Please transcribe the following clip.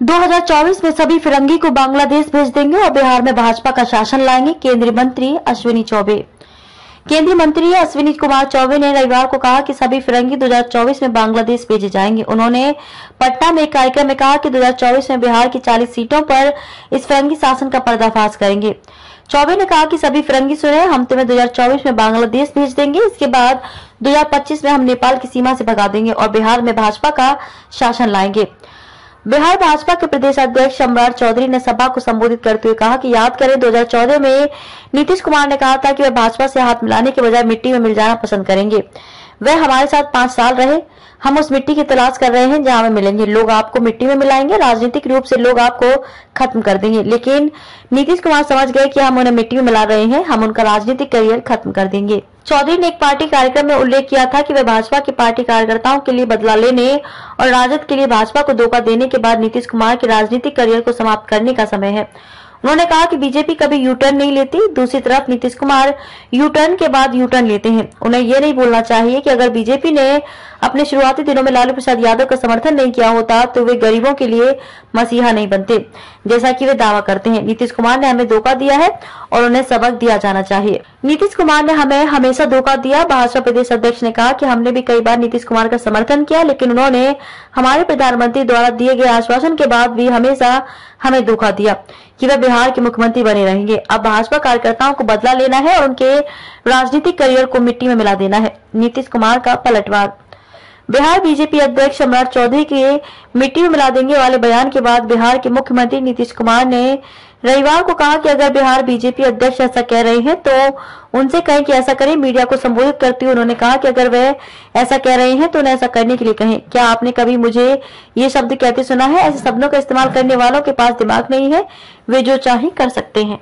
2024 में सभी फिरंगी को बांग्लादेश भेज देंगे और बिहार में भाजपा का शासन लाएंगे, केंद्रीय मंत्री अश्विनी चौबे। केंद्रीय मंत्री अश्विनी कुमार चौबे ने रविवार को कहा कि सभी फिरंगी 2024 में बांग्लादेश भेजे जाएंगे। उन्होंने पटना में एक कार्यक्रम में कहा कि 2024 में बिहार की 40 सीटों पर इस फिरंगी शासन का पर्दाफाश करेंगे। चौबे ने कहा कि सभी फिरंगी सुने, हम तुम्हें 2024 में बांग्लादेश भेज देंगे, इसके बाद 2025 में हम नेपाल की सीमा से भगा देंगे और बिहार में भाजपा का शासन लाएंगे। बिहार भाजपा के प्रदेश अध्यक्ष सम्राट चौधरी ने सभा को संबोधित करते हुए कहा कि याद करें 2014 में नीतीश कुमार ने कहा था कि वे भाजपा से हाथ मिलाने के बजाय मिट्टी में मिल जाना पसंद करेंगे। वह हमारे साथ 5 साल रहे, हम उस मिट्टी की तलाश कर रहे हैं जहां हमें मिलेंगे। लोग आपको मिट्टी में मिलाएंगे, राजनीतिक रूप से लोग आपको खत्म कर देंगे, लेकिन नीतीश कुमार समझ गए कि हम उन्हें मिट्टी में मिला रहे हैं, हम उनका राजनीतिक करियर खत्म कर देंगे। चौधरी ने एक पार्टी कार्यक्रम में उल्लेख किया था कि वे भाजपा के पार्टी कार्यकर्ताओं के लिए बदला लेने और राजद के लिए भाजपा को धोखा देने के बाद नीतीश कुमार के राजनीतिक करियर को समाप्त करने का समय है। उन्होंने कहा कि बीजेपी कभी यू टर्न नहीं लेती, दूसरी तरफ नीतीश कुमार यू टर्न के बाद यू टर्न लेते हैं। उन्हें यह नहीं भूलना चाहिए कि अगर बीजेपी ने अपने शुरुआती दिनों में लालू प्रसाद यादव का समर्थन नहीं किया होता तो वे गरीबों के लिए मसीहा नहीं बनते, जैसा कि वे दावा करते हैं। नीतीश कुमार ने हमें धोखा दिया है और उन्हें सबक दिया जाना चाहिए। नीतीश कुमार ने हमें हमेशा धोखा दिया। भाजपा प्रदेश अध्यक्ष ने कहा कि हमने भी कई बार नीतीश कुमार का समर्थन किया, लेकिन उन्होंने हमारे प्रधानमंत्री द्वारा दिए गए आश्वासन के बाद भी हमेशा हमें धोखा दिया कि वे बिहार के मुख्यमंत्री बने रहेंगे। अब भाजपा कार्यकर्ताओं को बदला लेना है और उनके राजनीतिक करियर को मिट्टी में मिला देना है। नीतीश कुमार का पलटवार। बिहार बीजेपी अध्यक्ष सम्राट चौधरी के मिट्टी में मिला देंगे वाले बयान के बाद बिहार के मुख्यमंत्री नीतीश कुमार ने रविवार को कहा कि अगर बिहार बीजेपी अध्यक्ष ऐसा कह रहे हैं तो उनसे कहें कि ऐसा करें। मीडिया को संबोधित करते हुए उन्होंने कहा कि अगर वे ऐसा कह रहे हैं तो उन्हें ऐसा करने के लिए कहें। क्या आपने कभी मुझे ये शब्द कहते सुना है? ऐसे शब्दों का इस्तेमाल करने वालों के पास दिमाग नहीं है, वे जो चाहे कर सकते हैं।